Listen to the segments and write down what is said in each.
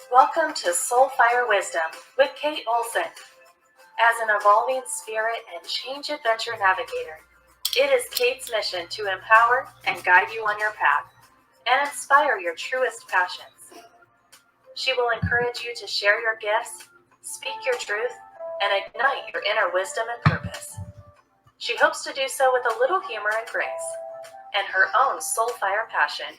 Welcome to Soulfire Wisdom with Kate Olson. As an evolving spirit and change adventure navigator, it is Kate's mission to empower and guide you on your path and inspire your truest passions. She will encourage you to share your gifts, speak your truth, and ignite your inner wisdom and purpose. She hopes to do so with a little humor and grace and her own soulfire passion.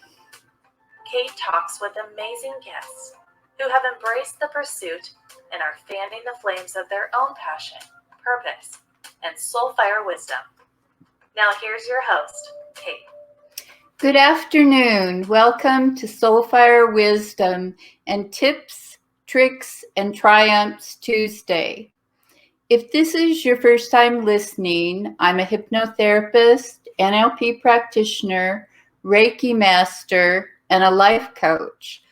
Kate talks with amazing guests who have embraced the pursuit and are fanning the flames of their own passion, purpose, and soulfire wisdom. Now here's your host, Kate. Good afternoon. Welcome to Soulfire Wisdom and Tips, Tricks, and Triumphs Tuesday. If this is your first time listening, I'm a hypnotherapist, NLP practitioner, Reiki master, and a life coach.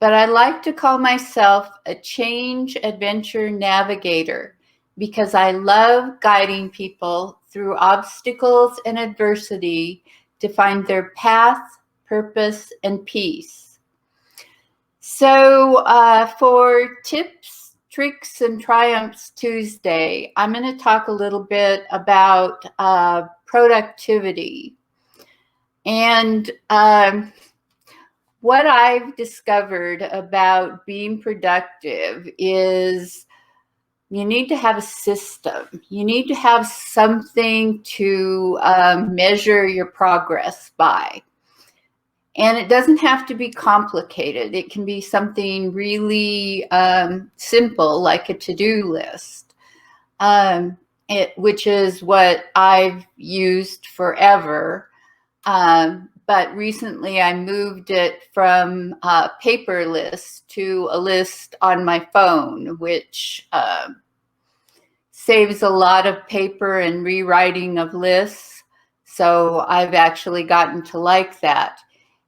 But I like to call myself a change adventure navigator because I love guiding people through obstacles and adversity to find their path, purpose, and peace. So for Tips, Tricks, and Triumphs Tuesday, I'm going to talk a little bit about productivity. And what I've discovered about being productive is you need to have a system. You need to have something to measure your progress by. And it doesn't have to be complicated. It can be something really simple, like a to-do list, which is what I've used forever. But recently I moved it from a paper list to a list on my phone, which saves a lot of paper and rewriting of lists. So I've actually gotten to like that.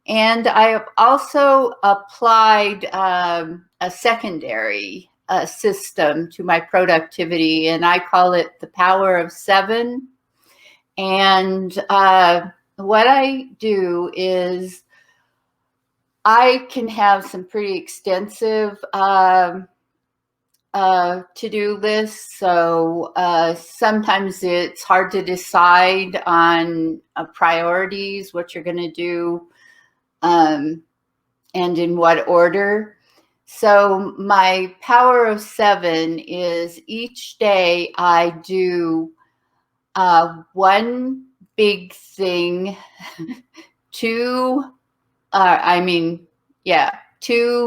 And I have also applied a secondary system to my productivity, and I call it the Power of 7. And what I do is I can have some pretty extensive to-do lists. So sometimes it's hard to decide on priorities, what you're going to do, and in what order. So my Power of 7 is each day I do one big thing, two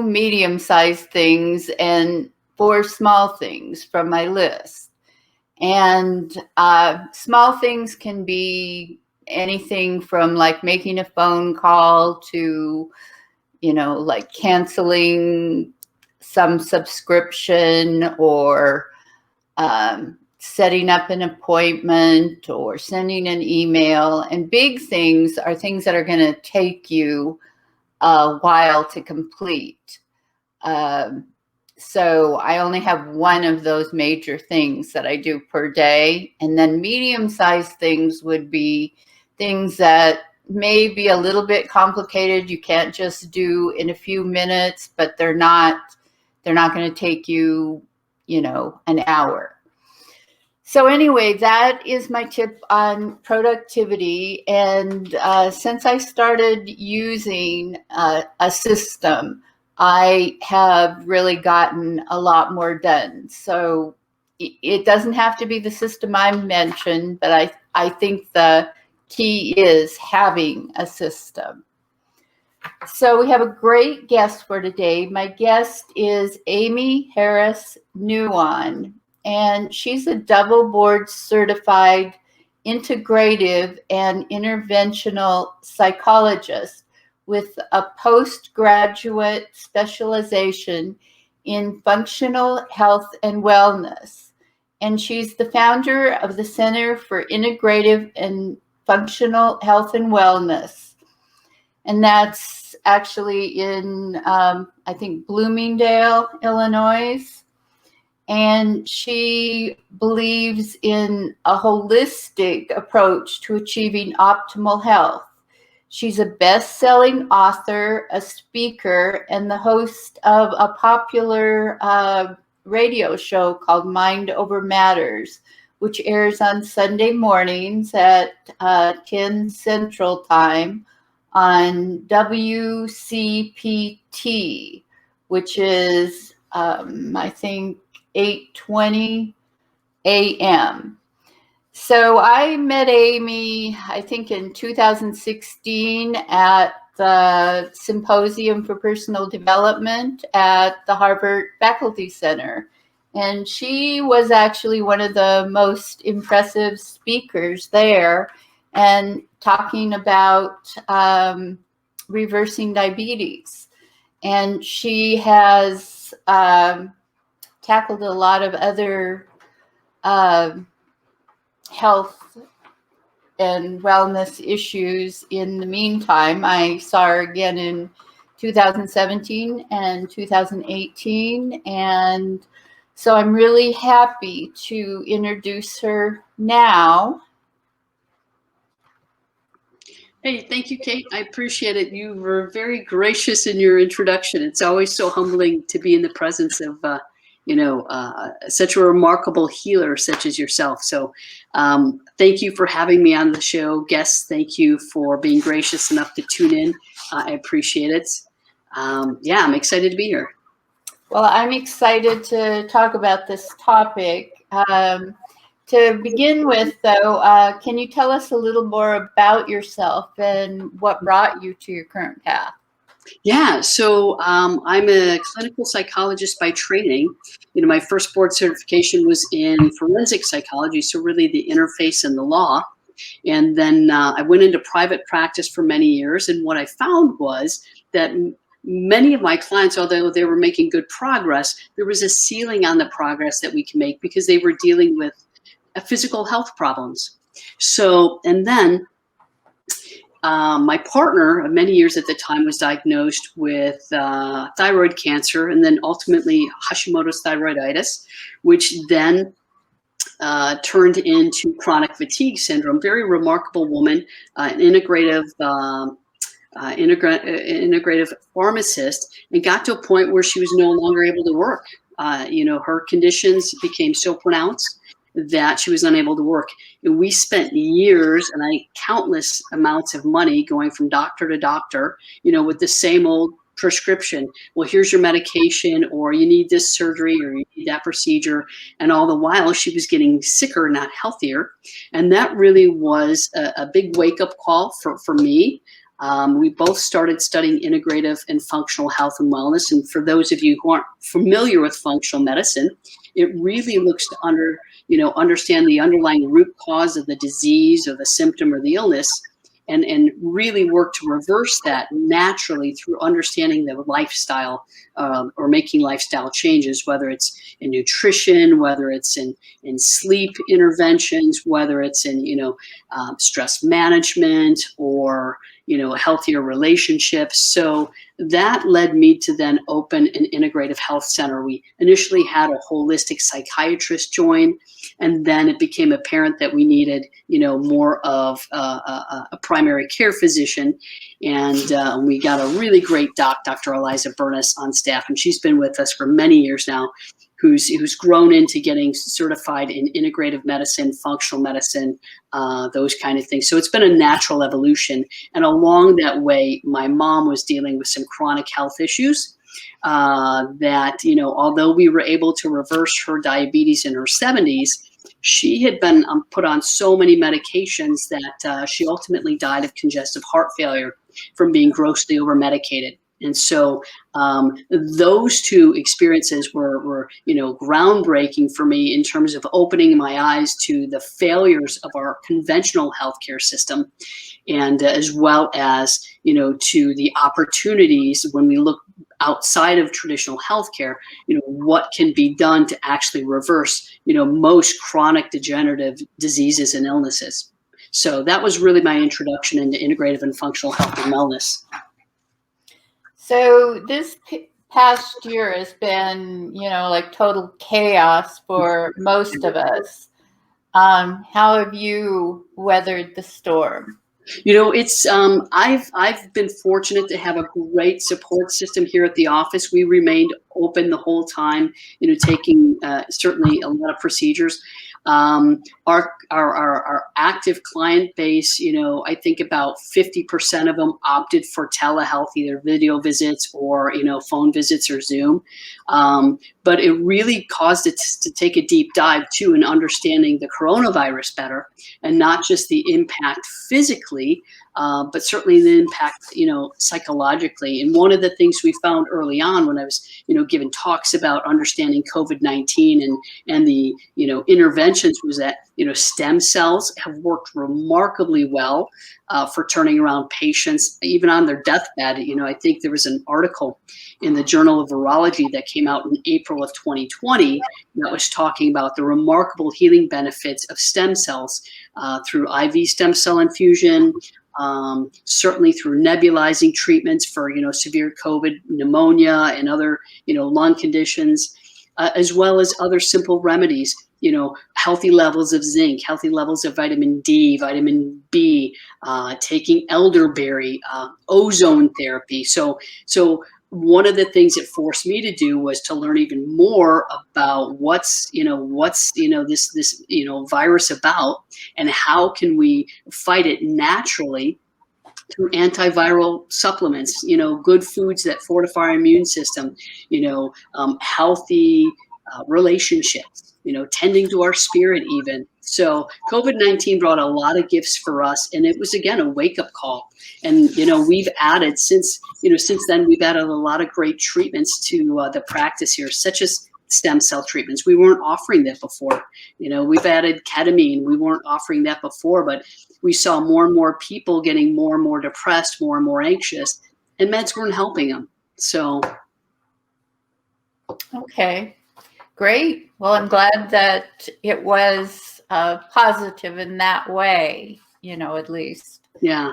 medium-sized things, and 4 small things from my list. And small things can be anything from like making a phone call to, like canceling some subscription or setting up an appointment or sending an email. And big things are things that are going to take you a while to complete. So I only have one of those major things that I do per day. And then medium-sized things would be things that may be a little bit complicated. You can't just do in a few minutes, but they're not going to take you, an hour. So anyway, that is my tip on productivity. And since I started using a system, I have really gotten a lot more done. So it doesn't have to be the system I mentioned, but I think the key is having a system. So we have a great guest for today. My guest is Aimee Harris-Newon. And she's a double board certified integrative and interventional psychologist with a postgraduate specialization in functional health and wellness. And she's the founder of the Center for Integrative and Functional Health and Wellness. And that's actually in, I think, Bloomingdale, Illinois. And she believes in a holistic approach to achieving optimal health. She's a best-selling author, a speaker, and the host of a popular radio show called Mind Over Matters, which airs on Sunday mornings at 10 Central Time on WCPT, which is, I think, 8:20 AM. So I met Aimee, I think in 2016 at the Symposium for Personal Development at the Harvard Faculty Center. And she was actually one of the most impressive speakers there and talking about reversing diabetes. And she has tackled a lot of other health and wellness issues in the meantime. I saw her again in 2017 and 2018. And so I'm really happy to introduce her now. Hey, thank you, Kate. I appreciate it. You were very gracious in your introduction. It's always so humbling to be in the presence of such a remarkable healer such as yourself. So thank you for having me on the show. Guests, thank you for being gracious enough to tune in. I appreciate it. I'm excited to be here. Well, I'm excited to talk about this topic. To begin with, though, can you tell us a little more about yourself and what brought you to your current path? Yeah, so I'm a clinical psychologist by training. My first board certification was in forensic psychology, so really the interface and the law. And then I went into private practice for many years. And what I found was that many of my clients, although they were making good progress, there was a ceiling on the progress that we can make because they were dealing with physical health problems. So, and then my partner of many years at the time was diagnosed with thyroid cancer and then ultimately Hashimoto's thyroiditis, which then turned into chronic fatigue syndrome. Very remarkable woman, an integrative pharmacist, and got to a point where she was no longer able to work. Her conditions became so pronounced that she was unable to work. And we spent years and countless amounts of money going from doctor to doctor, with the same old prescription. Well, here's your medication, or you need this surgery, or you need that procedure. And all the while she was getting sicker, not healthier. And that really was a big wake-up call for me. We both started studying integrative and functional health and wellness. And for those of you who aren't familiar with functional medicine, it really looks to understand the underlying root cause of the disease or the symptom or the illness, and really work to reverse that naturally through understanding the lifestyle or making lifestyle changes, whether it's in nutrition, whether it's in sleep interventions, whether it's in stress management or healthier relationships. So that led me to then open an integrative health center. We initially had a holistic psychiatrist join, and then it became apparent that we needed, more of a primary care physician. And we got a really great Dr. Eliza Burness on staff, and she's been with us for many years now, who's grown into getting certified in integrative medicine, functional medicine, those kind of things. So it's been a natural evolution. And along that way, my mom was dealing with some chronic health issues that, although we were able to reverse her diabetes in her 70s, she had been put on so many medications that she ultimately died of congestive heart failure from being grossly over-medicated. And so those two experiences were groundbreaking for me in terms of opening my eyes to the failures of our conventional healthcare system, and as well as, to the opportunities when we look outside of traditional healthcare, what can be done to actually reverse, most chronic degenerative diseases and illnesses. So that was really my introduction into integrative and functional health and wellness. So this past year has been, like total chaos for most of us. How have you weathered the storm? It's I've been fortunate to have a great support system here at the office. We remained open the whole time, taking certainly a lot of procedures. Our active client base, I think about 50% of them opted for telehealth, either video visits or phone visits or Zoom. But it really caused it to take a deep dive too in understanding the coronavirus better, and not just the impact physically, but certainly the impact, psychologically. And one of the things we found early on when I was, giving talks about understanding COVID-19 and the, interventions was that, stem cells have worked remarkably well for turning around patients, even on their deathbed. I think there was an article in the Journal of Virology that came out in April of 2020 that was talking about the remarkable healing benefits of stem cells through IV stem cell infusion, certainly through nebulizing treatments for, severe COVID, pneumonia, and other, lung conditions, as well as other simple remedies, healthy levels of zinc, healthy levels of vitamin D, vitamin B, taking elderberry, ozone therapy. So one of the things it forced me to do was to learn even more about what's this virus about, and how can we fight it naturally through antiviral supplements, good foods that fortify our immune system, healthy relationships, tending to our spirit even. So COVID-19 brought a lot of gifts for us, and it was, again, a wake-up call. And, we've added, since then, we've added a lot of great treatments to the practice here, such as stem cell treatments. We weren't offering that before. We've added ketamine. We weren't offering that before, but we saw more and more people getting more and more depressed, more and more anxious, and meds weren't helping them. So. Okay, great. Well, I'm glad that it was positive in that way, at least. Yeah.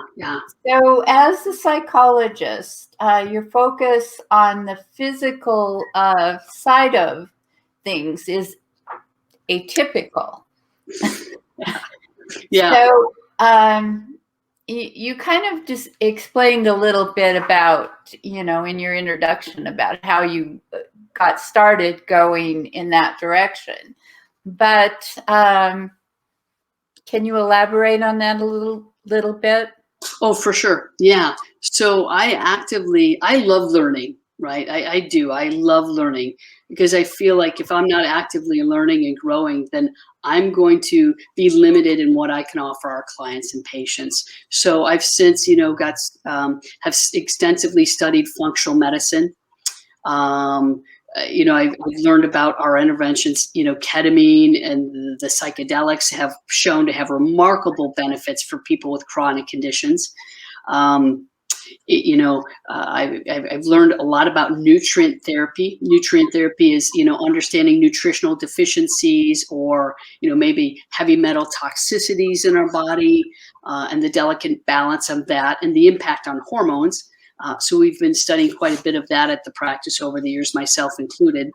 So as a psychologist, your focus on the physical side of things is atypical. Yeah. So you kind of just explained a little bit about, in your introduction, about how you got started going in that direction. But can you elaborate on that a little bit? Oh, for sure. Yeah. So I love learning, right? I do. I love learning, because I feel like if I'm not actively learning and growing, then I'm going to be limited in what I can offer our clients and patients. So I've since, have extensively studied functional medicine. I've learned about our interventions. Ketamine and the psychedelics have shown to have remarkable benefits for people with chronic conditions. I've learned a lot about nutrient therapy. Nutrient therapy is, understanding nutritional deficiencies, or, maybe heavy metal toxicities in our body, and the delicate balance of that, and the impact on hormones. So we've been studying quite a bit of that at the practice over the years, myself included.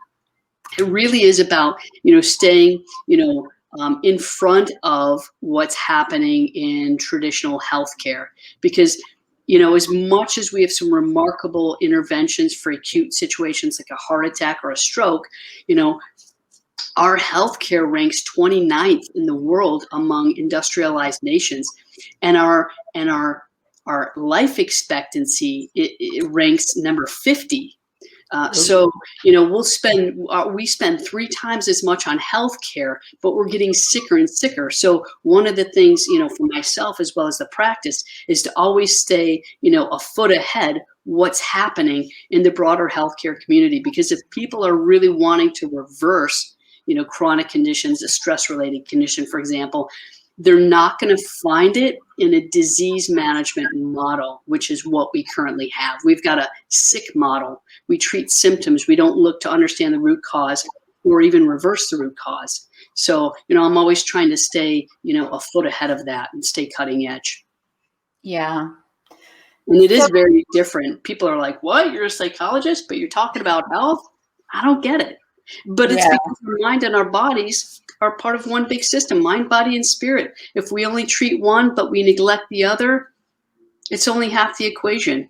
It really is about, staying, in front of what's happening in traditional healthcare, because, as much as we have some remarkable interventions for acute situations like a heart attack or a stroke, our healthcare ranks 29th in the world among industrialized nations, and our life expectancy, it ranks number 50. So, we spend 3 times as much on healthcare, but we're getting sicker and sicker. So one of the things, for myself as well as the practice, is to always stay, a foot ahead what's happening in the broader healthcare community. Because if people are really wanting to reverse, chronic conditions, a stress-related condition, for example, they're not going to find it in a disease management model, which is what we currently have. We've got a sick model. We treat symptoms. We don't look to understand the root cause or even reverse the root cause. So, I'm always trying to stay, a foot ahead of that and stay cutting edge. Yeah. And it is very different. People are like, what? You're a psychologist, but you're talking about health? I don't get it. But it's Yeah. because our mind and our bodies are part of one big system, mind, body, and spirit. If we only treat one, but we neglect the other, it's only half the equation.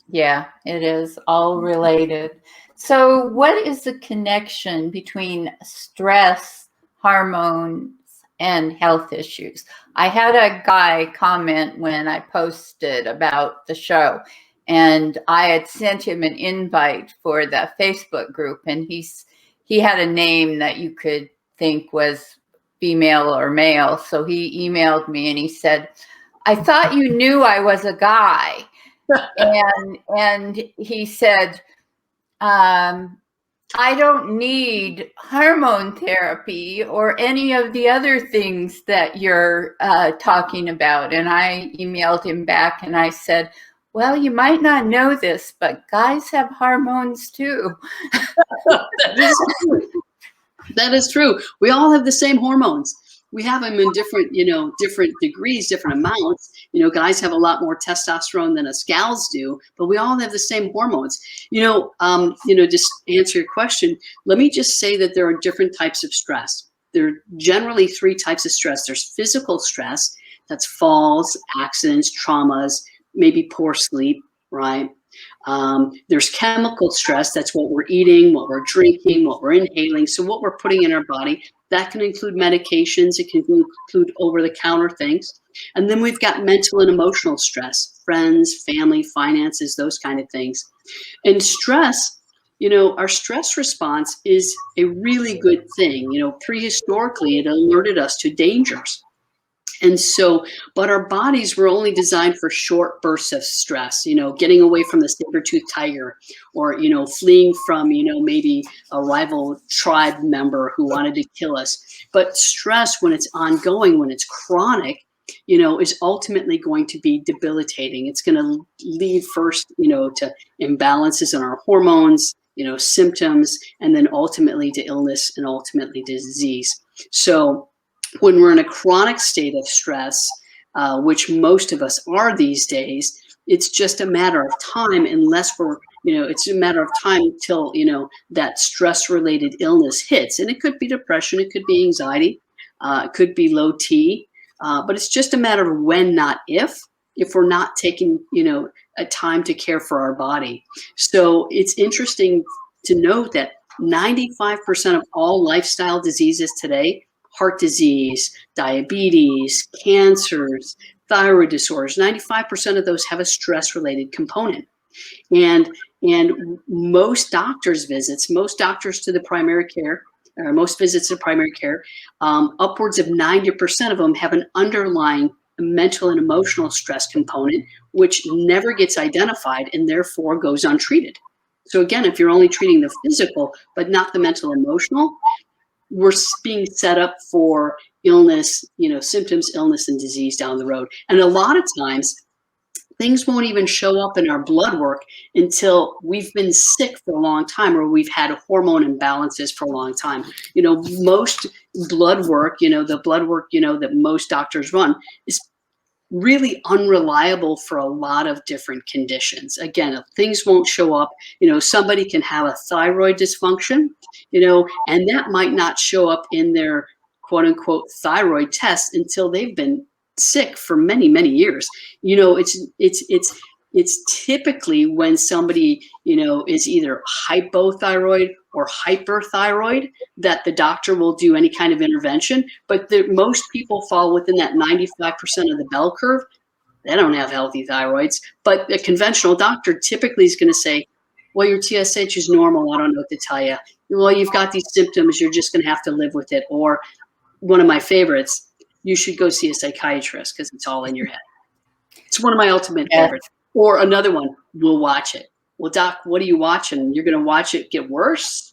Yeah, it is all related. So, what is the connection between stress, hormones, and health issues? I had a guy comment when I posted about the show, and I had sent him an invite for the Facebook group, and he had a name that you could think was female or male. So he emailed me and he said, "I thought you knew I was a guy." And he said, I don't need hormone therapy or any of the other things that you're talking about. And I emailed him back and I said, well, you might not know this, but guys have hormones too. That is true. We all have the same hormones. We have them in different, different degrees, different amounts. Guys have a lot more testosterone than us gals do, but we all have the same hormones. Just answer your question. Let me just say that there are different types of stress. There are generally three types of stress. There's physical stress, that's falls, accidents, traumas, maybe poor sleep, right? There's chemical stress. That's what we're eating, what we're drinking, what we're inhaling. So what we're putting in our body. That can include medications. It can include over-the-counter things. And then we've got mental and emotional stress, friends, family, finances, those kind of things. And stress, our stress response is a really good thing. Prehistorically, it alerted us to dangers. And so, but our bodies were only designed for short bursts of stress, getting away from the saber-toothed tiger or, fleeing from, maybe a rival tribe member who wanted to kill us. But stress, when it's ongoing, when it's chronic, is ultimately going to be debilitating. It's going to lead first, to imbalances in our hormones, symptoms, and then ultimately to illness and ultimately to disease. So, when we're in a chronic state of stress, which most of us are these days, it's just a matter of time unless we're, it's a matter of time till, that stress-related illness hits. And it could be depression, it could be anxiety, it could be low T, but it's just a matter of when, not if we're not taking, a time to care for our body. So it's interesting to note that 95% of all lifestyle diseases today, heart disease, diabetes, cancers, thyroid disorders, 95% of those have a stress-related component. And most doctors' visits, most doctors to the primary care, or most visits to primary care, upwards of 90% of them have an underlying mental and emotional stress component, which never gets identified and therefore goes untreated. So again, if you're only treating the physical, but not the mental emotional, we're being set up for illness, symptoms, illness, and disease down the road. And a lot of times, things won't even show up in our blood work until we've been sick for a long time or we've had hormone imbalances for a long time. Most blood work, the blood work, that most doctors run is really unreliable for a lot of different conditions. Again, things won't show up. Somebody can have a thyroid dysfunction, and that might not show up in their quote unquote thyroid test until they've been sick for many, many years. It's typically when somebody, is either hypothyroid or hyperthyroid that the doctor will do any kind of intervention. But most people fall within that 95% of the bell curve. They don't have healthy thyroids. But a conventional doctor typically is going to say, well, your TSH is normal. I don't know what to tell you. Well, you've got these symptoms. You're just going to have to live with it. Or one of my favorites, you should go see a psychiatrist because it's all in your head. It's one of my ultimate favorites. Or another one, we'll watch it. Well, doc, what are you watching? You're going to watch it get worse,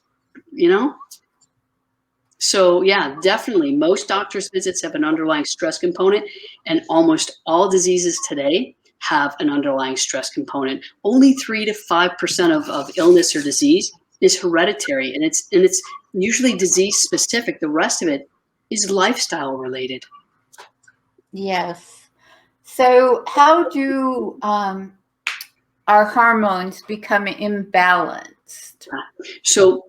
So yeah, definitely most doctors' visits have an underlying stress component, and almost all diseases today have an underlying stress component. Only 3 to 5% of illness or disease is hereditary, and it's usually disease specific. The rest of it is lifestyle related. Yes. So how do our hormones become imbalanced? So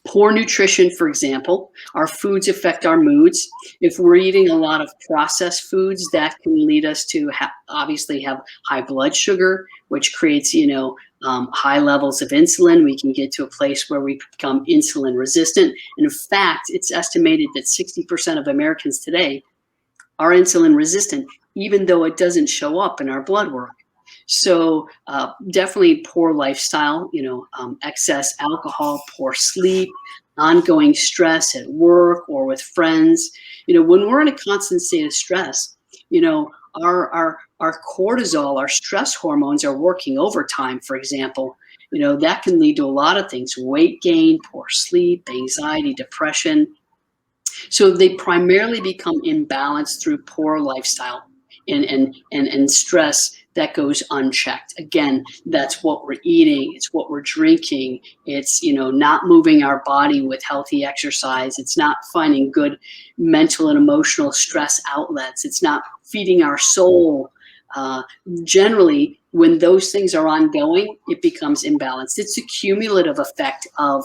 Poor nutrition, for example, our foods affect our moods. If we're eating a lot of processed foods, that can lead us to obviously have high blood sugar, which creates, high levels of insulin. We can get to a place where we become insulin resistant. And in fact, it's estimated that 60% of Americans today are insulin resistant, even though it doesn't show up in our blood work. So definitely poor lifestyle, excess alcohol, poor sleep, ongoing stress at work or with friends. When we're in a constant state of stress, our cortisol, our stress hormones are working overtime, for example. That can lead to a lot of things: weight gain, poor sleep, anxiety, depression. So they primarily become imbalanced through poor lifestyle and stress that goes unchecked. Again, that's what we're eating, it's what we're drinking, it's not moving our body with healthy exercise, it's not finding good mental and emotional stress outlets, it's not feeding our soul. Generally, when those things are ongoing, it becomes imbalanced. It's a cumulative effect of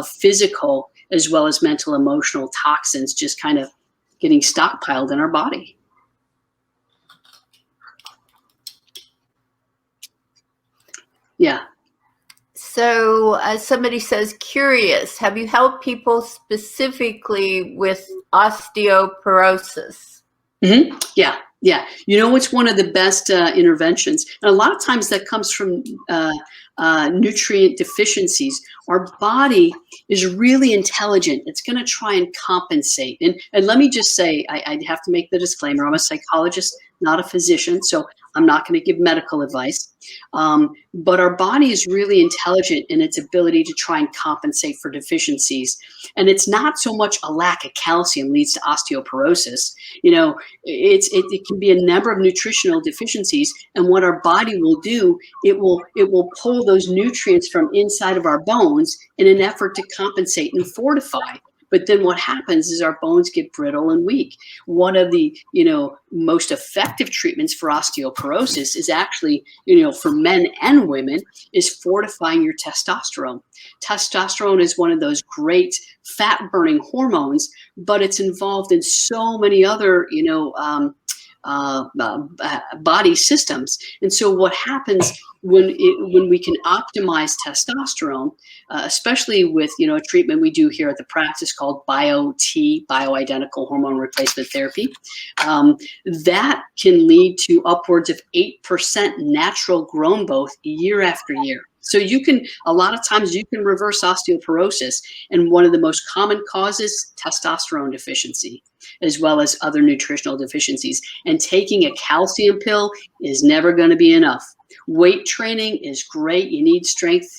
physical as well as mental, emotional toxins just kind of getting stockpiled in our body. Yeah. So somebody says, curious, have you helped people specifically with osteoporosis? Mm-hmm. Yeah. It's one of the best interventions. And a lot of times that comes from nutrient deficiencies. Our body is really intelligent. It's going to try and compensate. And let me just say, I have to make the disclaimer, I'm a psychologist, not a physician, so I'm not going to give medical advice. But our body is really intelligent in its ability to try and compensate for deficiencies. And it's not so much a lack of calcium leads to osteoporosis. It can be a number of nutritional deficiencies. And what our body will do, it will pull those nutrients from inside of our bones in an effort to compensate and fortify. But then what happens is our bones get brittle and weak. One of the, most effective treatments for osteoporosis is actually, for men and women, is fortifying your testosterone. Testosterone is one of those great fat-burning hormones, but it's involved in so many other, body systems. And so what happens when we can optimize testosterone, especially with a treatment we do here at the practice called bioidentical hormone replacement therapy, that can lead to upwards of 8% natural grown growth year after year. So a lot of times you can reverse osteoporosis, and one of the most common causes, testosterone deficiency, as well as other nutritional deficiencies. And taking a calcium pill is never going to be enough. Weight training is great. You need strength,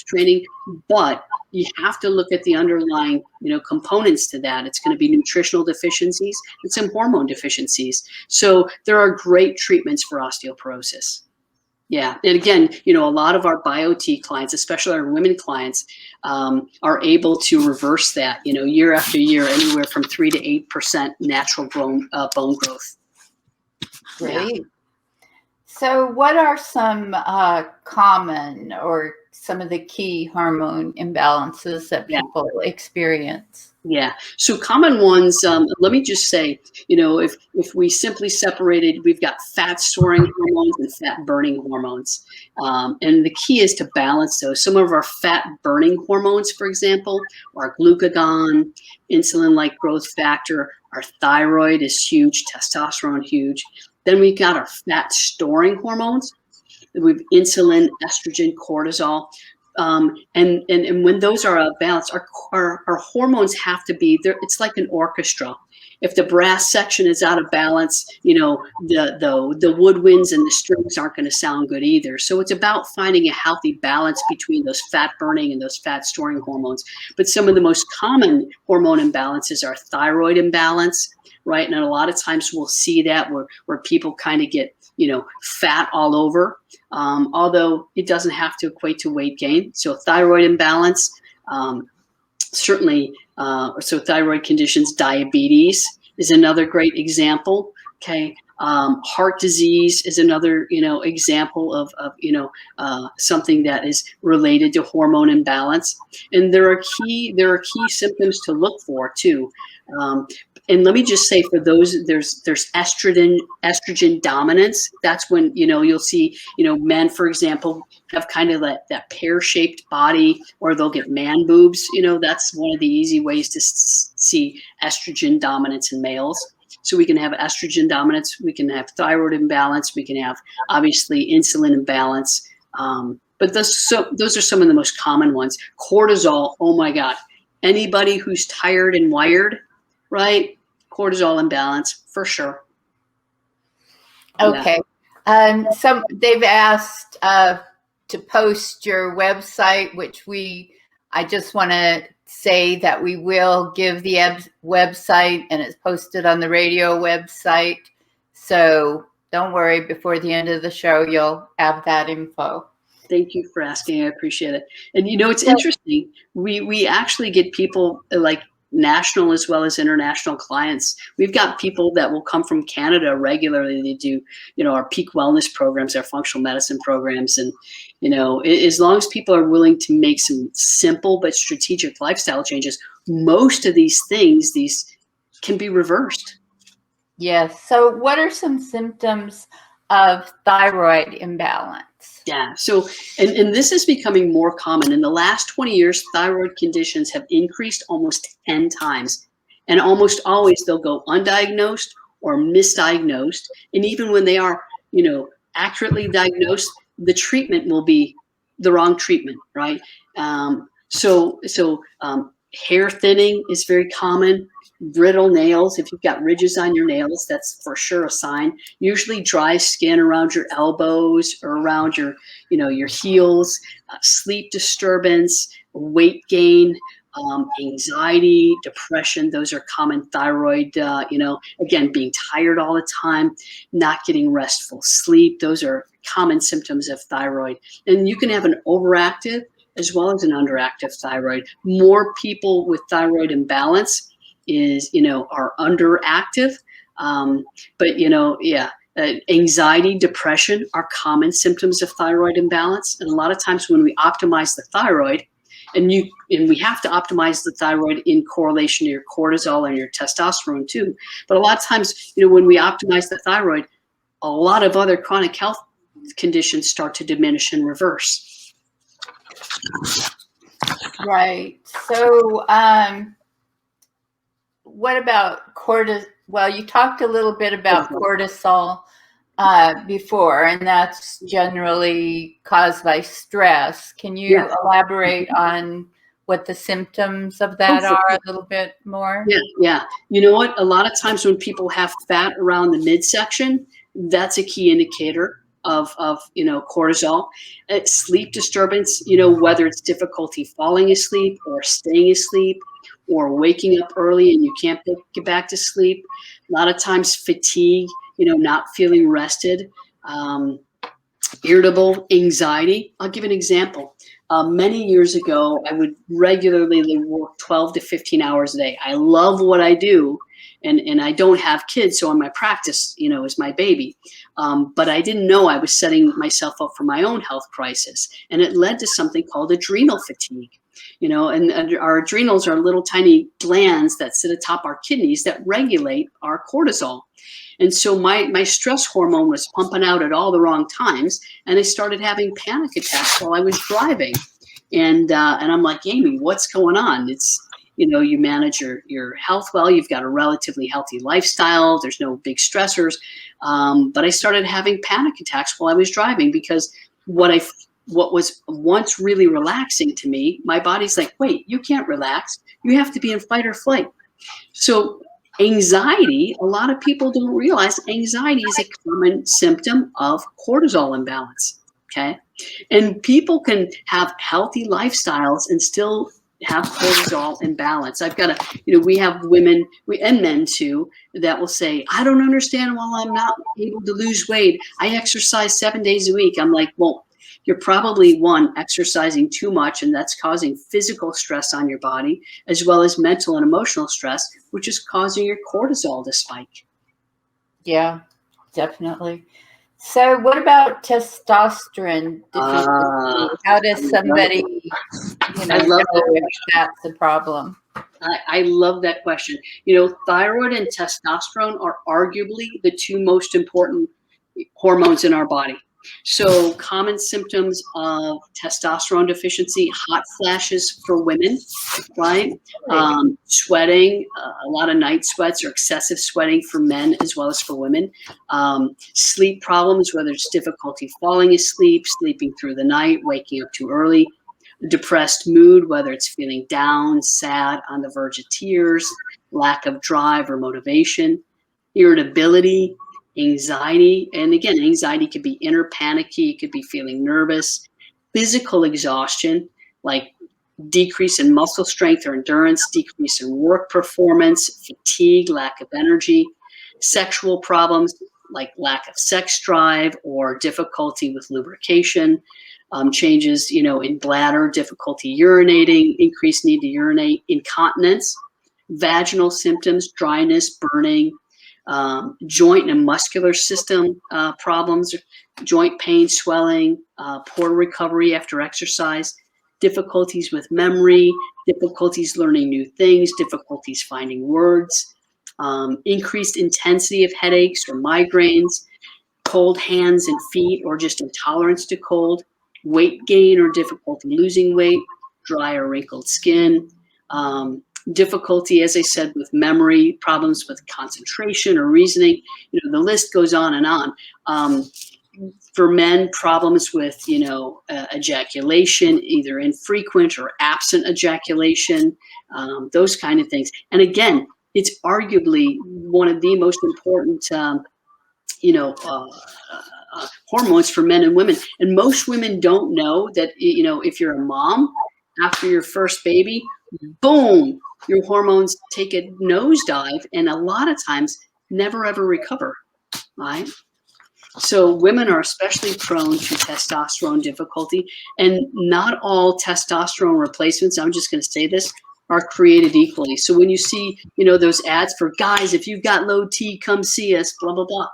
training, but you have to look at the underlying, components to that. It's going to be nutritional deficiencies and some hormone deficiencies. So there are great treatments for osteoporosis. Yeah. And again, a lot of our BioT clients, especially our women clients, are able to reverse that, year after year, anywhere from 3 to 8% natural bone growth. Great. Yeah. So what are some common or some of the key hormone imbalances that people experience? Yeah. So common ones, let me just say, if we simply separated, we've got fat storing hormones and fat burning hormones. And the key is to balance those. Some of our fat burning hormones, for example, are glucagon, insulin-like growth factor. Our thyroid is huge, testosterone huge. Then we've got our fat storing hormones. We've insulin, estrogen, cortisol. And when those are out of balance, our hormones have to be there. It's like an orchestra. If the brass section is out of balance, the woodwinds and the strings aren't going to sound good either. So it's about finding a healthy balance between those fat burning and those fat storing hormones. But some of the most common hormone imbalances are thyroid imbalance, right? And a lot of times we'll see that where people kind of get fat all over, although it doesn't have to equate to weight gain. So thyroid imbalance, certainly, so thyroid conditions, diabetes is another great example. Okay. Heart disease is another, example of something that is related to hormone imbalance. And there are key symptoms to look for too. And let me just say, for those, there's estrogen dominance. That's when, you'll see, men, for example, have kind of that pear-shaped body, or they'll get man boobs. That's one of the easy ways to see estrogen dominance in males. So we can have estrogen dominance, we can have thyroid imbalance, we can have obviously insulin imbalance. But those are some of the most common ones. Cortisol, oh my God. Anybody who's tired and wired, right? Cortisol imbalance for sure. Okay. They've asked to post your website, which I just want to say that we will give the website, and it's posted on the radio website. So don't worry, before the end of the show, you'll have that info. Thank you for asking. I appreciate it. And it's interesting. We actually get people like national as well as international clients. We've got people that will come from Canada regularly. They do, our peak wellness programs, our functional medicine programs. And, as long as people are willing to make some simple but strategic lifestyle changes, most of these things, can be reversed. Yes. So what are some symptoms of thyroid imbalance? Yeah. So, and this is becoming more common. In the last 20 years, thyroid conditions have increased almost 10 times. And almost always they'll go undiagnosed or misdiagnosed. And even when they are, accurately diagnosed, the treatment will be the wrong treatment, right? So hair thinning is very common. Brittle nails, if you've got ridges on your nails, that's for sure a sign. Usually dry skin around your elbows or around your, your heels, sleep disturbance, weight gain, anxiety, depression. Those are common thyroid, again, being tired all the time, not getting restful sleep. Those are common symptoms of thyroid. And you can have an overactive as well as an underactive thyroid. More people with thyroid imbalance are underactive. Anxiety, depression are common symptoms of thyroid imbalance. And a lot of times when we optimize the thyroid, and we have to optimize the thyroid in correlation to your cortisol and your testosterone too. But a lot of times, when we optimize the thyroid, a lot of other chronic health conditions start to diminish and reverse. Right. So, what about cortisol? Well, you talked a little bit about cortisol before, and that's generally caused by stress. Can you elaborate on what the symptoms of that are a little bit more? Yeah. You know what? A lot of times when people have fat around the midsection, that's a key indicator of cortisol. Sleep disturbance, whether it's difficulty falling asleep or staying asleep, or waking up early and you can't get back to sleep. A lot of times fatigue, not feeling rested, irritable, anxiety. I'll give an example. Many years ago, I would regularly work 12 to 15 hours a day. I love what I do, and I don't have kids, so my practice, is my baby. But I didn't know I was setting myself up for my own health crisis, and it led to something called adrenal fatigue. And our adrenals are little tiny glands that sit atop our kidneys that regulate our cortisol. And so my stress hormone was pumping out at all the wrong times, and I started having panic attacks while I was driving. And I'm like, Aimee, what's going on? It's, you manage your health well, you've got a relatively healthy lifestyle, there's no big stressors. But I started having panic attacks while I was driving because what was once really relaxing to me, my body's like, wait, you can't relax. You have to be in fight or flight. So anxiety, a lot of people don't realize anxiety is a common symptom of cortisol imbalance. Okay. And people can have healthy lifestyles and still have cortisol imbalance. I've got we have women and men too that will say, I don't understand why I'm not able to lose weight. I exercise 7 days a week. I'm like, well, you're probably exercising too much, and that's causing physical stress on your body, as well as mental and emotional stress, which is causing your cortisol to spike. Yeah. Definitely. So what about testosterone deficiency? How does somebody, I love know that if that's a problem? I love that question. You know, thyroid and testosterone are arguably the two most important hormones in our body. So, common symptoms of testosterone deficiency: hot flashes for women, right? Sweating, a lot of night sweats or excessive sweating for men as well as for women. Sleep problems, whether it's difficulty falling asleep, sleeping through the night, waking up too early. Depressed mood, whether it's feeling down, sad, on the verge of tears, lack of drive or motivation, irritability, anxiety. And again, anxiety could be inner panicky, it could be feeling nervous, physical exhaustion, like decrease in muscle strength or endurance, decrease in work performance, fatigue, lack of energy, sexual problems like lack of sex drive or difficulty with lubrication, changes, in bladder, difficulty urinating, increased need to urinate, incontinence, vaginal symptoms, dryness, burning, joint and muscular system problems, joint pain, swelling, poor recovery after exercise, difficulties with memory, difficulties learning new things, difficulties finding words, increased intensity of headaches or migraines, cold hands and feet or just intolerance to cold, weight gain or difficulty losing weight, dry or wrinkled skin, difficulty, as I said, with memory, problems with concentration or reasoning. The list goes on and on. For men, problems with, ejaculation, either infrequent or absent ejaculation, those kind of things. And again, it's arguably one of the most important, hormones for men and women. And most women don't know that, if you're a mom, after your first baby, boom, your hormones take a nosedive and a lot of times never ever recover, right? So women are especially prone to testosterone difficulty, and not all testosterone replacements, I'm just going to say this, are created equally. So when you see, those ads for guys, if you've got low T, come see us, blah, blah, blah,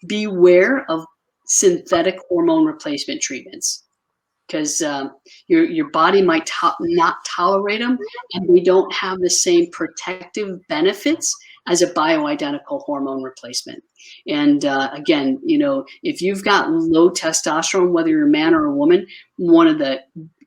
beware of synthetic hormone replacement treatments, because your body might not tolerate them, and they don't have the same protective benefits as a bioidentical hormone replacement. And again, if you've got low testosterone, whether you're a man or a woman, one of the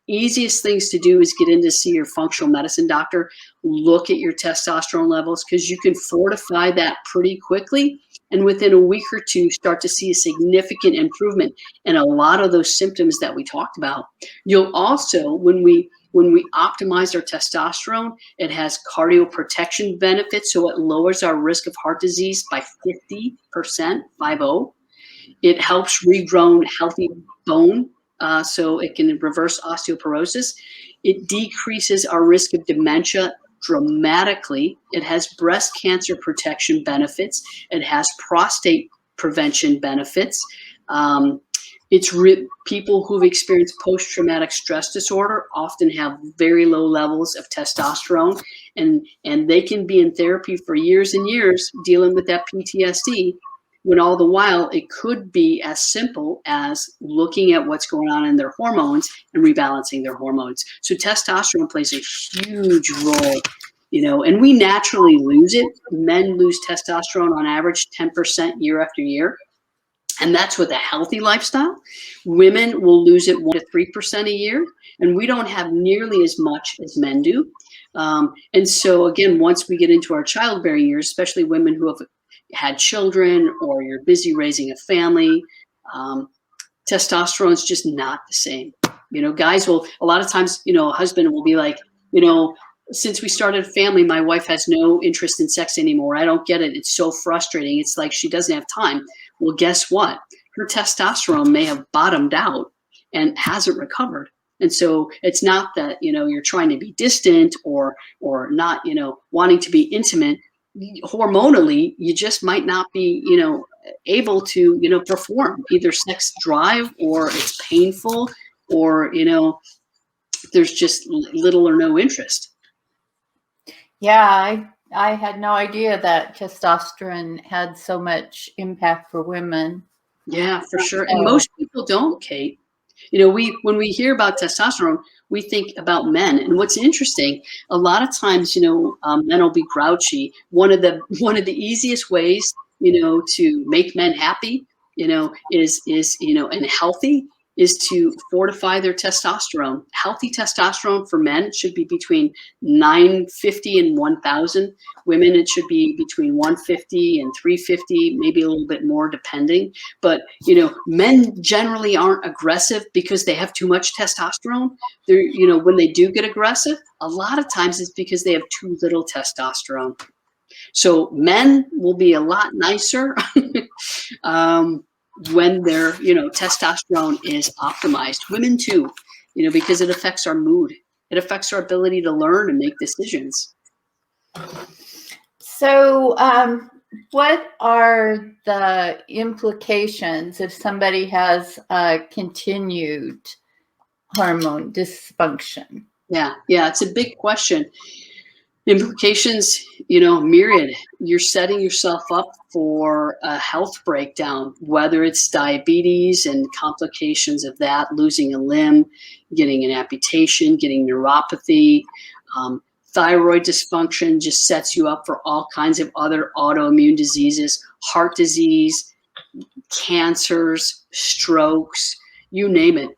easiest things to do is get in to see your functional medicine doctor, look at your testosterone levels, because you can fortify that pretty quickly. And within a week or two, start to see a significant improvement in a lot of those symptoms that we talked about. You'll also, when we optimize our testosterone, it has cardioprotection benefits, so it lowers our risk of heart disease by 50%, 50. It helps regrown healthy bone, so it can reverse osteoporosis. It decreases our risk of dementia dramatically. It has breast cancer protection benefits. It has prostate prevention benefits. People who've experienced post-traumatic stress disorder often have very low levels of testosterone, and they can be in therapy for years and years dealing with that PTSD, when all the while it could be as simple as looking at what's going on in their hormones and rebalancing their hormones. So testosterone plays a huge role, and we naturally lose it. Men lose testosterone on average 10% year after year. And that's with a healthy lifestyle. Women will lose it 1 to 3% a year, and we don't have nearly as much as men do. And so again, once we get into our childbearing years, especially women who have had children or you're busy raising a family, testosterone is just not the same. Guys will, a lot of times, a husband will be like, since we started a family, my wife has no interest in sex anymore. I don't get it. It's so frustrating. It's like she doesn't have time. Well, guess what? Her testosterone may have bottomed out and hasn't recovered. And so it's not that, you're trying to be distant or not, wanting to be intimate. Hormonally, you just might not be, able to, perform either sex drive, or it's painful, or, there's just little or no interest. Yeah, I had no idea that testosterone had so much impact for women. Yeah, for sure. And So, most people don't, Kate. When we hear about testosterone, we think about men. And what's interesting, a lot of times, men will be grouchy. One of the easiest ways, to make men happy, is and healthy, is to fortify their testosterone. Healthy testosterone for men should be between 950 and 1,000. Women, it should be between 150 and 350, maybe a little bit more depending. But, men generally aren't aggressive because they have too much testosterone. When they do get aggressive, a lot of times it's because they have too little testosterone. So men will be a lot nicer when their, testosterone is optimized. Women too, because it affects our mood. It affects our ability to learn and make decisions. So, what are the implications if somebody has continued hormone dysfunction? Yeah, it's a big question. Implications, myriad. You're setting yourself up for a health breakdown, whether it's diabetes and complications of that, losing a limb, getting an amputation, getting neuropathy. Thyroid dysfunction just sets you up for all kinds of other autoimmune diseases, heart disease, cancers, strokes, you name it,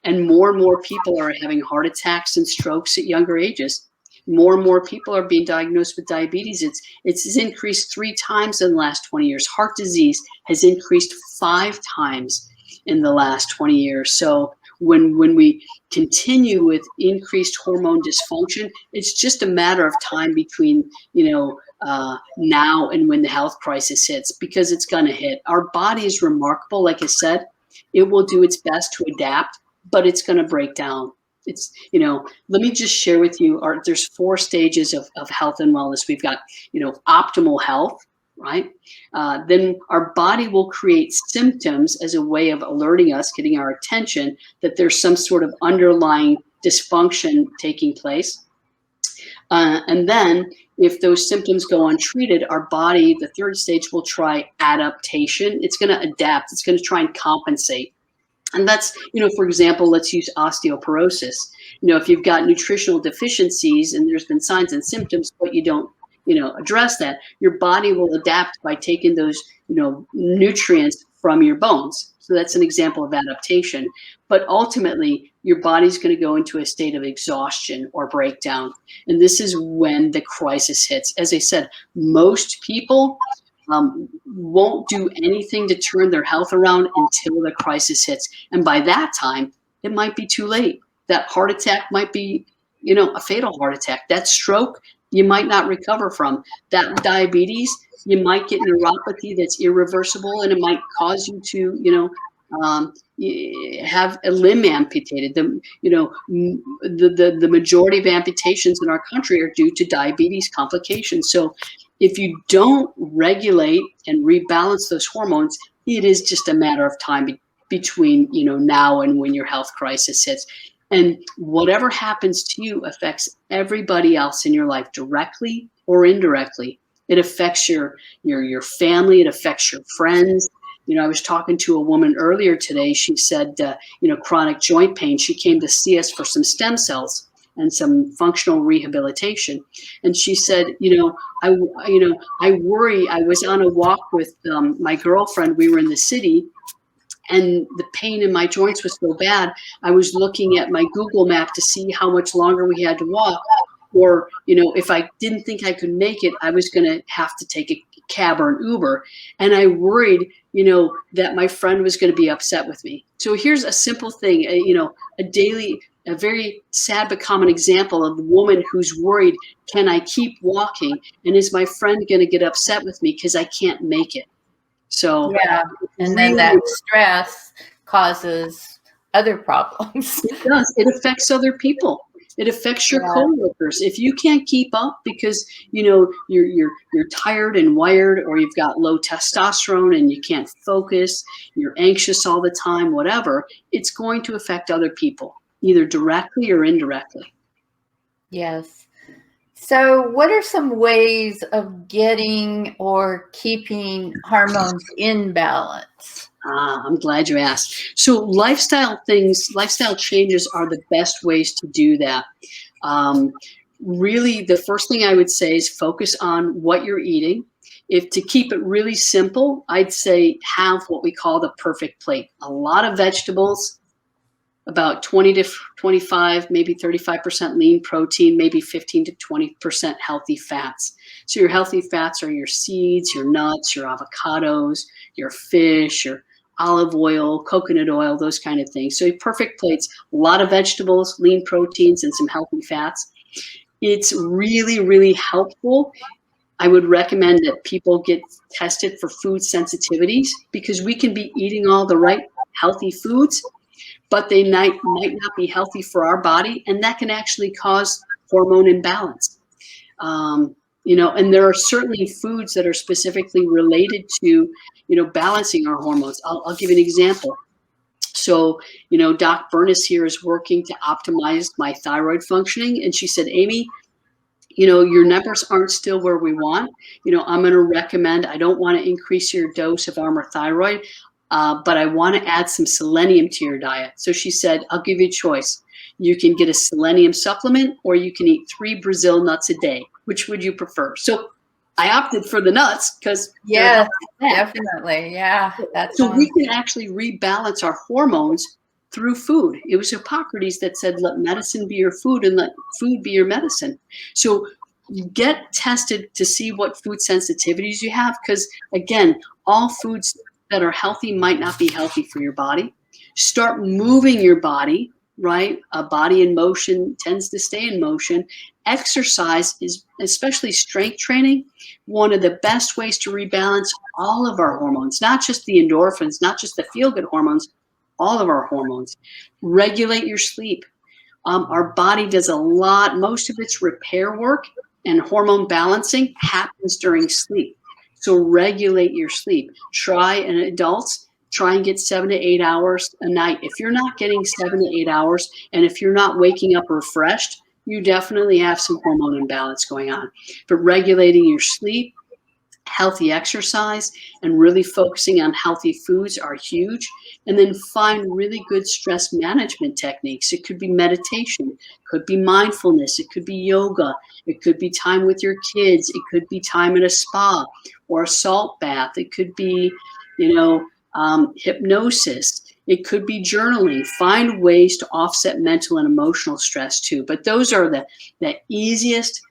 and more people are having heart attacks and strokes at younger ages. More and more people are being diagnosed with diabetes. It's increased 3 times in the last 20 years. Heart disease has increased 5 times in the last 20 years. So when we continue with increased hormone dysfunction, it's just a matter of time between, now and when the health crisis hits, because it's going to hit. Our body is remarkable. Like I said, it will do its best to adapt, but it's going to break down. It's, let me just share with you, there's 4 stages of health and wellness. We've got, optimal health, right? Then our body will create symptoms as a way of alerting us, getting our attention that there's some sort of underlying dysfunction taking place. And then if those symptoms go untreated, our body, the 3rd stage, will try adaptation. It's going to adapt. It's going to try and compensate. And that's, for example, let's use osteoporosis. If you've got nutritional deficiencies and there's been signs and symptoms, but you don't, address that, your body will adapt by taking those, nutrients from your bones. So that's an example of adaptation. But ultimately, your body's going to go into a state of exhaustion or breakdown. And this is when the crisis hits. As I said, most people won't do anything to turn their health around until the crisis hits. And by that time, it might be too late. That heart attack might be, a fatal heart attack. That stroke, you might not recover from. That diabetes, you might get neuropathy that's irreversible, and it might cause you to, have a limb amputated. The majority of amputations in our country are due to diabetes complications. So if you don't regulate and rebalance those hormones, it is just a matter of time between, now and when your health crisis hits. And whatever happens to you affects everybody else in your life, directly or indirectly. It affects your family. It affects your friends. I was talking to a woman earlier today. She said, chronic joint pain. She came to see us for some stem cells and some functional rehabilitation. And she said, I worry. I was on a walk with my girlfriend. We were in the city, and the pain in my joints was so bad. I was looking at my Google map to see how much longer we had to walk. Or, if I didn't think I could make it, I was going to have to take a cab or an Uber. And I worried, that my friend was going to be upset with me. So here's a simple thing, a very sad but common example of a woman who's worried, can I keep walking? And is my friend going to get upset with me because I can't make it? So yeah, and then that stress causes other problems. It does. It affects other people. It affects your coworkers. If you can't keep up because you're tired and wired, or you've got low testosterone and you can't focus, you're anxious all the time, whatever, it's going to affect other people, either directly or indirectly. Yes. So, what are some ways of getting or keeping hormones in balance? I'm glad you asked. So lifestyle changes are the best ways to do that. Um, Really, the first thing I would say is focus on what you're eating. If to keep it really simple, I'd say have what we call the perfect plate. A lot of vegetables, about 20 to 25, maybe 35% lean protein, maybe 15 to 20% healthy fats. So your healthy fats are your seeds, your nuts, your avocados, your fish, your olive oil, coconut oil, those kind of things. So perfect plates, a lot of vegetables, lean proteins, and some healthy fats. It's really, really helpful. I would recommend that people get tested for food sensitivities because we can be eating all the right healthy foods, but they might not be healthy for our body, and that can actually cause hormone imbalance. And there are certainly foods that are specifically related to, balancing our hormones. I'll give you an example. So, Doc Burness here is working to optimize my thyroid functioning, and she said, Aimee, your numbers aren't still where we want. I'm going to recommend, I don't want to increase your dose of Armour Thyroid, but I want to add some selenium to your diet. So she said, I'll give you a choice. You can get a selenium supplement or you can eat 3 Brazil nuts a day. Which would you prefer? So I opted for the nuts because yeah, definitely. Yeah. So we can actually rebalance our hormones through food. It was Hippocrates that said, let medicine be your food and let food be your medicine. So get tested to see what food sensitivities you have. Because again, all foods that are healthy might not be healthy for your body. Start moving your body, right? A body in motion tends to stay in motion. Exercise is, especially strength training, one of the best ways to rebalance all of our hormones, not just the endorphins, not just the feel-good hormones, all of our hormones. Regulate your sleep. Our body does a lot, most of its repair work and hormone balancing happens during sleep. So regulate your sleep. Try and get 7 to 8 hours a night. If you're not getting 7 to 8 hours, and if you're not waking up refreshed, you definitely have some hormone imbalance going on. But regulating your sleep, healthy exercise, and really focusing on healthy foods are huge. And then find really good stress management techniques. It could be meditation, could be mindfulness, it could be yoga, it could be time with your kids, it could be time in a spa or a salt bath, it could be, hypnosis. It could be journaling. Find ways to offset mental and emotional stress too. But those are the easiest,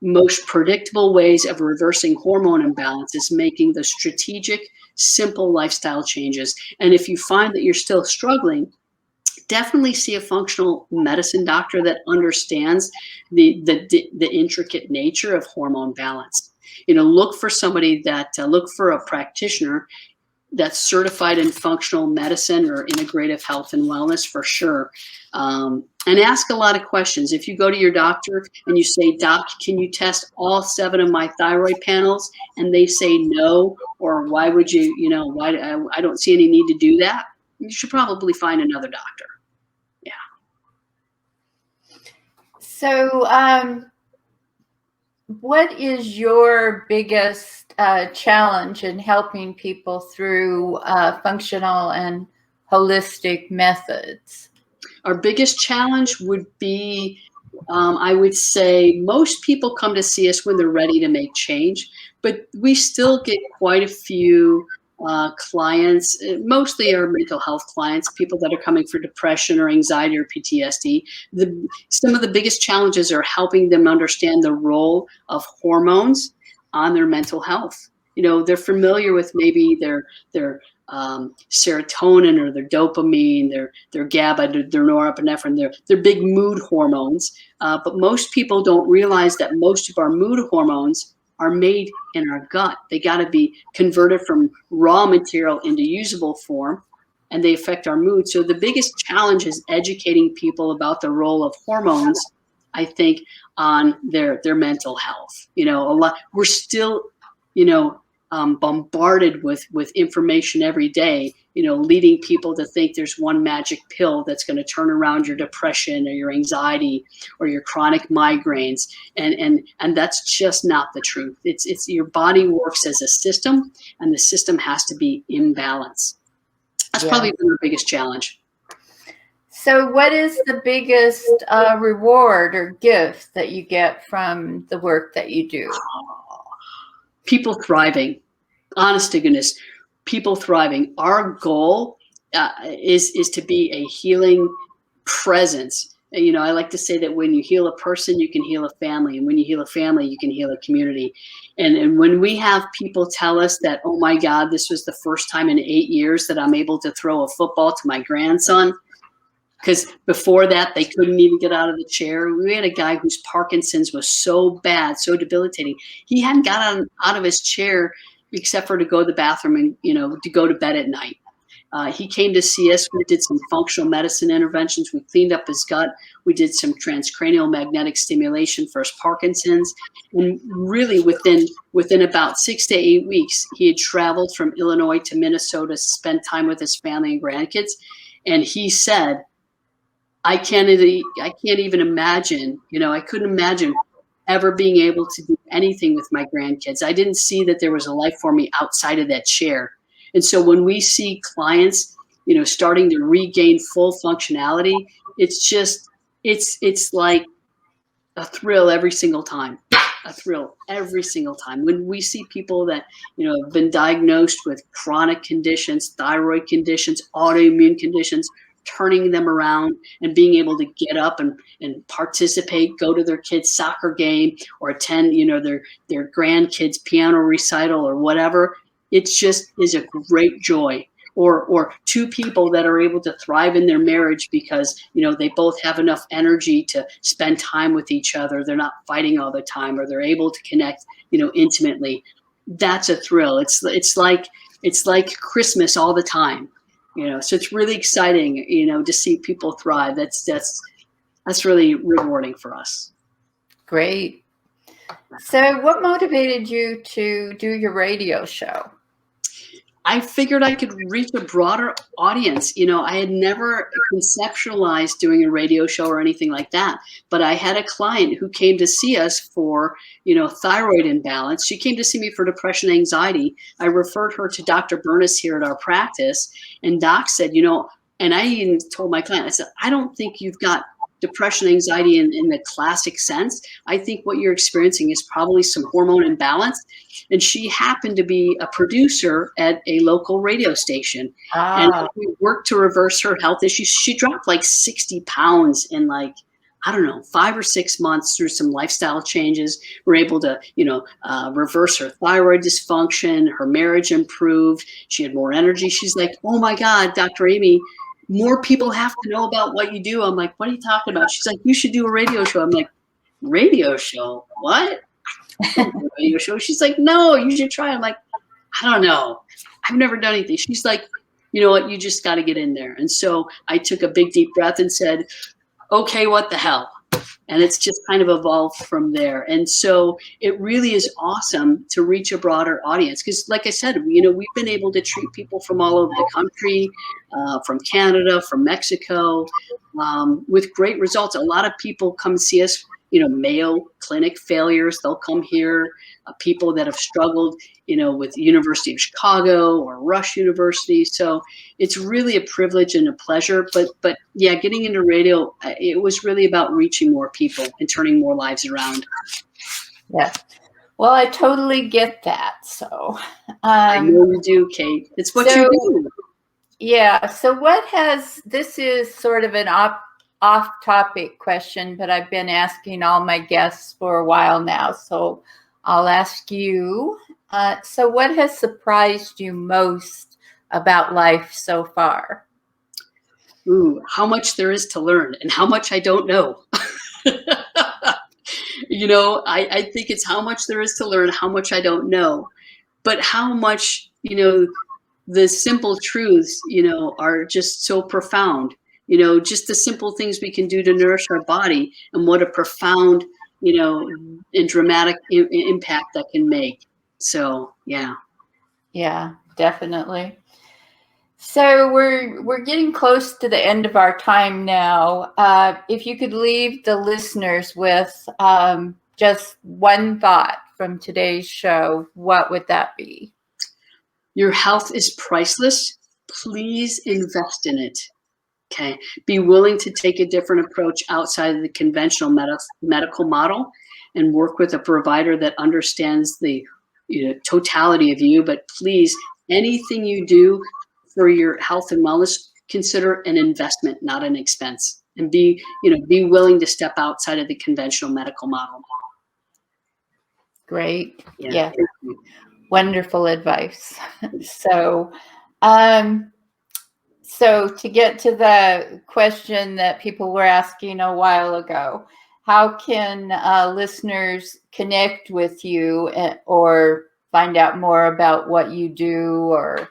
most predictable ways of reversing hormone imbalances, making the strategic, simple lifestyle changes. And if you find that you're still struggling, definitely see a functional medicine doctor that understands the intricate nature of hormone balance. Look for somebody look for a practitioner that's certified in functional medicine or integrative health and wellness for sure. And ask a lot of questions. If you go to your doctor and you say, Doc, can you test all 7 of my thyroid panels? And they say no, or why would you, why I don't see any need to do that. You should probably find another doctor. Yeah. So, what is your biggest challenge in helping people through functional and holistic methods? Our biggest challenge would be, I would say most people come to see us when they're ready to make change, but we still get quite a few clients, mostly our mental health clients, people that are coming for depression or anxiety or PTSD. Some of the biggest challenges are helping them understand the role of hormones on their mental health. They're familiar with maybe their serotonin or their dopamine, their GABA, their norepinephrine, their big mood hormones. But most people don't realize that most of our mood hormones are made in our gut. They got to be converted from raw material into usable form, and they affect our mood. So the biggest challenge is educating people about the role of hormones, I think, on their mental health. A lot, we're still, bombarded with information every day, leading people to think there's one magic pill that's going to turn around your depression or your anxiety or your chronic migraines. And that's just not the truth. It's your body works as a system, and the system has to be in balance. That's probably been the biggest challenge. So what is the biggest reward or gift that you get from the work that you do? People thriving. Honest to goodness, people thriving. Our goal is to be a healing presence. I like to say that when you heal a person, you can heal a family. And when you heal a family, you can heal a community. And when we have people tell us that, oh my God, this was the first time in 8 years that I'm able to throw a football to my grandson, because before that, they couldn't even get out of the chair. We had a guy whose Parkinson's was so bad, so debilitating. He hadn't got out of his chair except for to go to the bathroom and, to go to bed at night. He came to see us. We did some functional medicine interventions. We cleaned up his gut. We did some transcranial magnetic stimulation for his Parkinson's. And really within about 6 to 8 weeks, he had traveled from Illinois to Minnesota to spend time with his family and grandkids. And he said, I can't even imagine, I couldn't imagine ever being able to do anything with my grandkids. I didn't see that there was a life for me outside of that chair. And so when we see clients, starting to regain full functionality, it's like a thrill every single time. A thrill every single time. When we see people that, have been diagnosed with chronic conditions, thyroid conditions, autoimmune conditions, turning them around and being able to get up and participate, go to their kids' soccer game or attend, their grandkids' piano recital or whatever. It just is a great joy. Or two people that are able to thrive in their marriage because, they both have enough energy to spend time with each other. They're not fighting all the time, or they're able to connect, intimately. That's a thrill. It's like Christmas all the time. So it's really exciting, to see people thrive. That's really rewarding for us. Great. So what motivated you to do your radio show? I figured I could reach a broader audience. I had never conceptualized doing a radio show or anything like that, but I had a client who came to see us for, thyroid imbalance. She came to see me for depression, anxiety. I referred her to Dr. Burness here at our practice, and Doc said, and I even told my client, I said, I don't think you've got depression, anxiety in the classic sense. I think what you're experiencing is probably some hormone imbalance. And she happened to be a producer at a local radio station. And we worked to reverse her health issues. She dropped like 60 pounds in 5 or 6 months through some lifestyle changes. We're able to, reverse her thyroid dysfunction. Her marriage improved. She had more energy. She's like, oh my God, Dr. Aimee, more people have to know about what you do. I'm like, what are you talking about? She's like, you should do a radio show. I'm like, radio show? What? Radio show? She's like, no, you should try. I'm like, I don't know. I've never done anything. She's like, you know what? You just got to get in there. And so I took a big deep breath and said, okay, what the hell? And it's just kind of evolved from there. And so it really is awesome to reach a broader audience. Because like I said, we've been able to treat people from all over the country, from Canada, from Mexico, with great results. A lot of people come see us, Mayo Clinic failures, they'll come here. People that have struggled, with University of Chicago or Rush University. So it's really a privilege and a pleasure. But yeah, getting into radio, it was really about reaching more people and turning more lives around. Yeah. Well, I totally get that. So I know you do, Kate. It's what you do. Yeah. So this is sort of an off-topic question, but I've been asking all my guests for a while now. So I'll ask you, so what has surprised you most about life so far? Ooh, how much there is to learn and how much I don't know. I think it's how much there is to learn, how much I don't know, but how much, the simple truths, are just so profound. Just the simple things we can do to nourish our body, and what a profound, and dramatic impact that can make. So, yeah. Yeah, definitely. So we're getting close to the end of our time now. If you could leave the listeners with just one thought from today's show, what would that be? Your health is priceless. Please invest in it. Okay. Be willing to take a different approach outside of the conventional medical model and work with a provider that understands the totality of you. But please, anything you do for your health and wellness, consider an investment, not an expense. And be willing to step outside of the conventional medical model. Great. Yeah. Wonderful advice. So, so to get to the question that people were asking a while ago, how can listeners connect with you or find out more about what you do or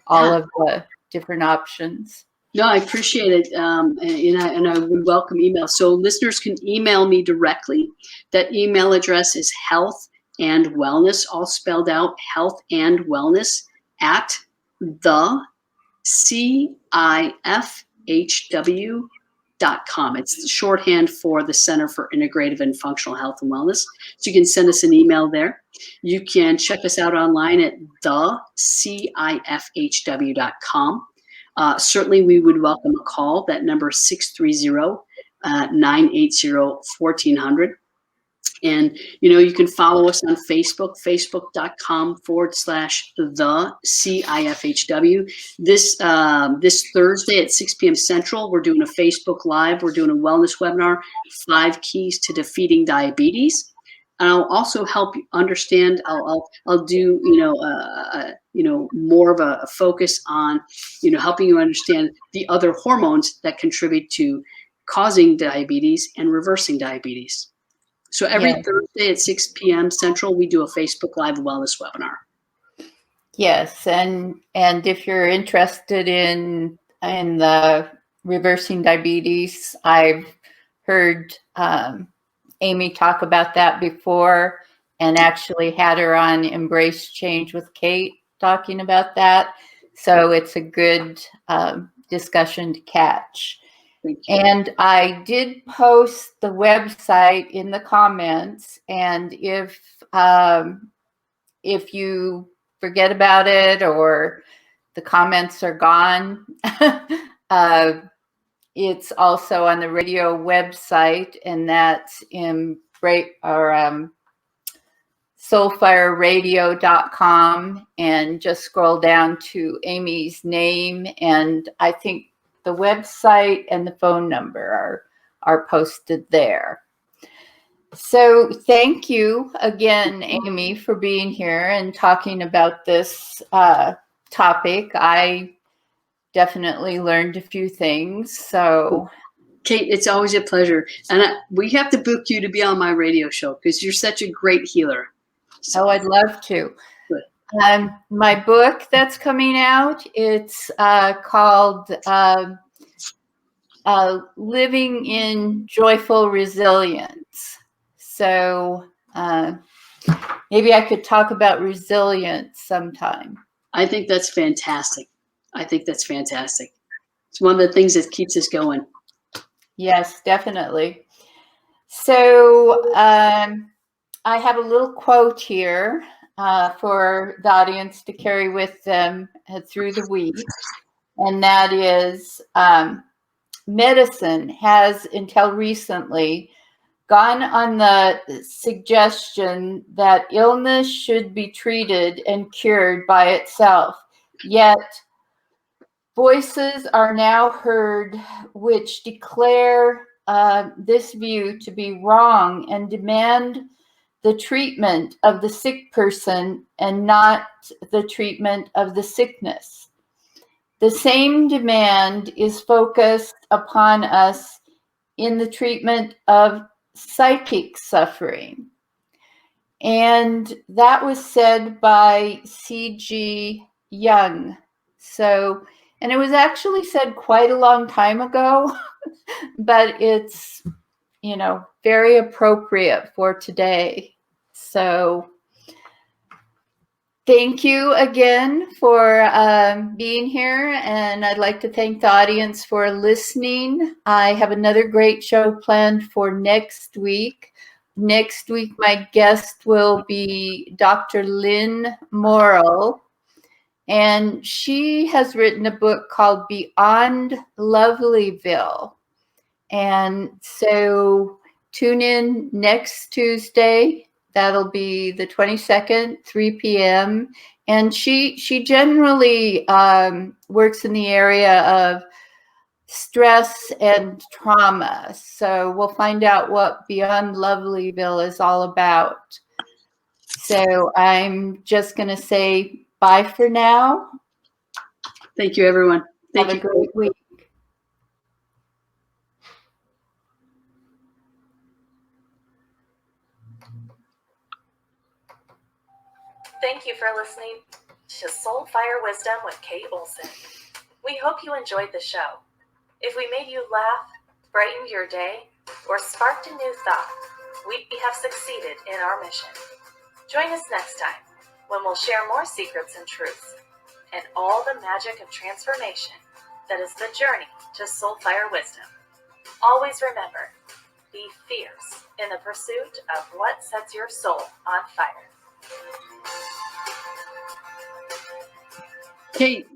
all of the different options? No, I appreciate it, and I would welcome email. So listeners can email me directly. That email address is health and wellness, all spelled out, health and wellness at the CIFHW.com. It's the shorthand for the Center for Integrative and Functional Health and Wellness. So you can send us an email there. You can check us out online at thecifhw.com. Certainly, we would welcome a call. That number is 630-980-1400. And, you can follow us on Facebook, facebook.com/the CIFHW. This Thursday at 6 p.m. Central, we're doing a Facebook Live. We're doing a wellness webinar, 5 Keys to Defeating Diabetes. And I'll also help you understand. I'll do more of a focus on helping you understand the other hormones that contribute to causing diabetes and reversing diabetes. So every Thursday at 6 p.m. Central, we do a Facebook Live wellness webinar. Yes, and if you're interested in the reversing diabetes, I've heard Aimee talk about that before, and actually had her on Embrace Change with Kate talking about that. So it's a good discussion to catch. And I did post the website in the comments, and if you forget about it or the comments are gone, it's also on the radio website, and that's soulfireradio.com, and just scroll down to Aimee's name, and I think the website and the phone number are posted there. So thank you again, Aimee, for being here and talking about this topic. I definitely learned a few things. So, Kate, it's always a pleasure. And we have to book you to be on my radio show because you're such a great healer. So. Oh, I'd love to. My book that's coming out, it's called Living in Joyful Resilience. So maybe I could talk about resilience sometime. I think that's fantastic. It's one of the things that keeps us going. Yes, definitely. So I have a little quote here for the audience to carry with them through the week. And that is, medicine has until recently gone on the suggestion that illness should be treated and cured by itself. Yet voices are now heard which declare this view to be wrong and demand the treatment of the sick person and not the treatment of the sickness. The same demand is focused upon us in the treatment of psychic suffering. And that was said by C.G. Jung. So, and it was actually said quite a long time ago, but it's, very appropriate for today. So Thank you again for being here, and I'd like to thank the audience for listening. I have another great show planned for next week. Next week, my guest will be Dr. Lynn Morrill, and she has written a book called Beyond Lovelyville. And so tune in next Tuesday. That'll be the 22nd, 3 p.m. And she generally works in the area of stress and trauma. So we'll find out what Beyond Lovelyville is all about. So I'm just going to say bye for now. Thank you, everyone. Have a great week. Thank you for listening to Soulfire Wisdom with Kate Olson. We hope you enjoyed the show. If we made you laugh, brightened your day, or sparked a new thought, we have succeeded in our mission. Join us next time when we'll share more secrets and truths and all the magic of transformation that is the journey to Soulfire Wisdom. Always remember, be fierce in the pursuit of what sets your soul on fire. Kate,